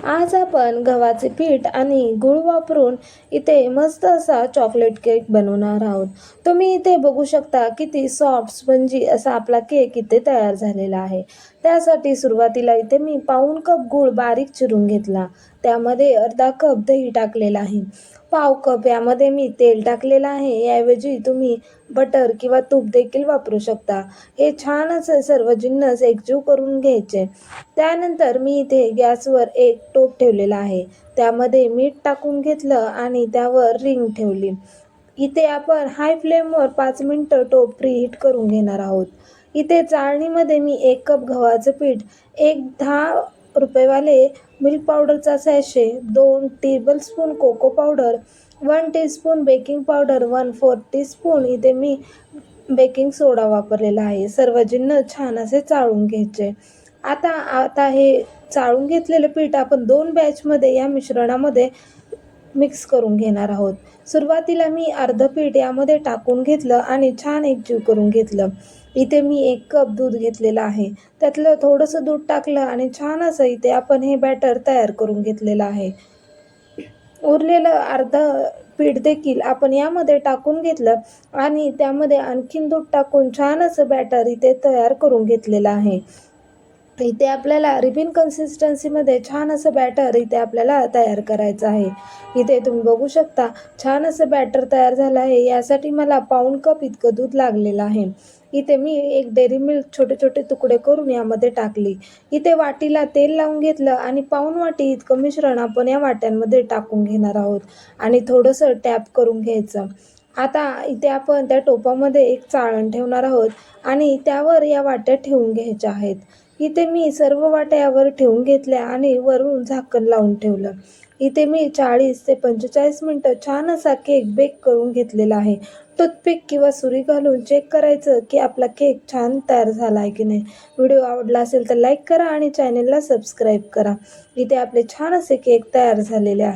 आज आपण गव्हाचे पीठ आणि गूळ वापरून इथे मस्त असा चॉकलेट केक बनवणार आहोत. तुम्ही इथे बघू शकता किती सॉफ्ट स्पंजी असा आपला केक इथे तयार झालेला आहे. त्यासाठी सुरुवातीला इथे मी पाऊण कप गूळ बारीक चिरून घेतला. त्यामध्ये अर्धा कप दही टाकलेला आहे. पाव कप यामध्ये मी तेल टाकलेलं आहे. याऐवजी तुम्ही बटर किंवा तूप देखील वापरू शकता. हे छान असं सर्व जिन्नस एकजीव करून घ्यायचे. त्यानंतर मी इथे गॅसवर एक टोप ठेवलेला आहे. त्यामध्ये मीठ टाकून घेतलं आणि त्यावर रिंग ठेवली. इथे आपण हाय फ्लेमवर 5 मिनिटं टोप प्रीहीट करून घेणार आहोत. इथे चाळणीमध्ये मी 1 कप गव्हाचं पीठ, एक ₹10 मिल्क पावडरचा sachet, 2 tablespoon cocoa powder, 1 teaspoon baking powder, 1/4 teaspoon इथे मी बेकिंग सोडा वापरलेला आहे. सर्व जिन्नस छान असे चाळून घ्यायचे. आता आता हे चाळून घेतलेलं पीठ आपण 2 बॅचमध्ये या मिश्रणामध्ये मिक्स करून घेणार आहोत. सुरुवातीला मी अर्धं पीठ यामध्ये टाकून घेतलं आणि छान एकजीव करून घेतलं. इथे मी 1 कप दूध घेतलेलं आहे. त्यातलं थोडंसं दूध टाकलं आणि छान असं इथे आपण हे बॅटर तयार करून घेतलेलं आहे. उरलेलं अर्धं पीठ देखील आपण यामध्ये टाकून घेतलं आणि त्यामध्ये आणखीन दूध टाकून छान असं बॅटर इथे तयार करून घेतलेलं आहे. इथे आपल्याला रिबन कन्सिस्टन्सीमध्ये छान असं बॅटर इथे आपल्याला तयार करायचं आहे. इथे तुम्ही बघू शकता छान असं बॅटर तयार झालं आहे. यासाठी मला पाऊण कप इतकं दूध लागलेलं आहे. इथे मी एक डेअरी मिल्क छोटे छोटे तुकडे करून यामध्ये टाकली. इथे वाटीला तेल लावून घेतलं आणि पाऊण वाटी इतकं मिश्रण आपण या वाट्यांमध्ये टाकून घेणार आहोत आणि थोडंसं टॅप करून घ्यायचं. आता इथे आपण त्या टोपामध्ये एक चाळण ठेवणार आहोत आणि त्यावर या वाट्या ठेवून घ्यायच्या आहेत. इथे मी सर्व वाट्या यावर ठेवून घेतल्या आणि वरून झाकण लावून ठेवलं. इथे मी 40 ते 45 मिनिटं छान असा केक बेक करून घेतलेला आहे. टूथपिक किंवा सुरी घालून चेक करायचं की आपला केक छान तयार झाला आहे की नाही. व्हिडिओ आवडला असेल तर लाईक करा आणि चॅनलला सबस्क्राईब करा. इथे आपले छान असे केक तयार झालेले आहेत.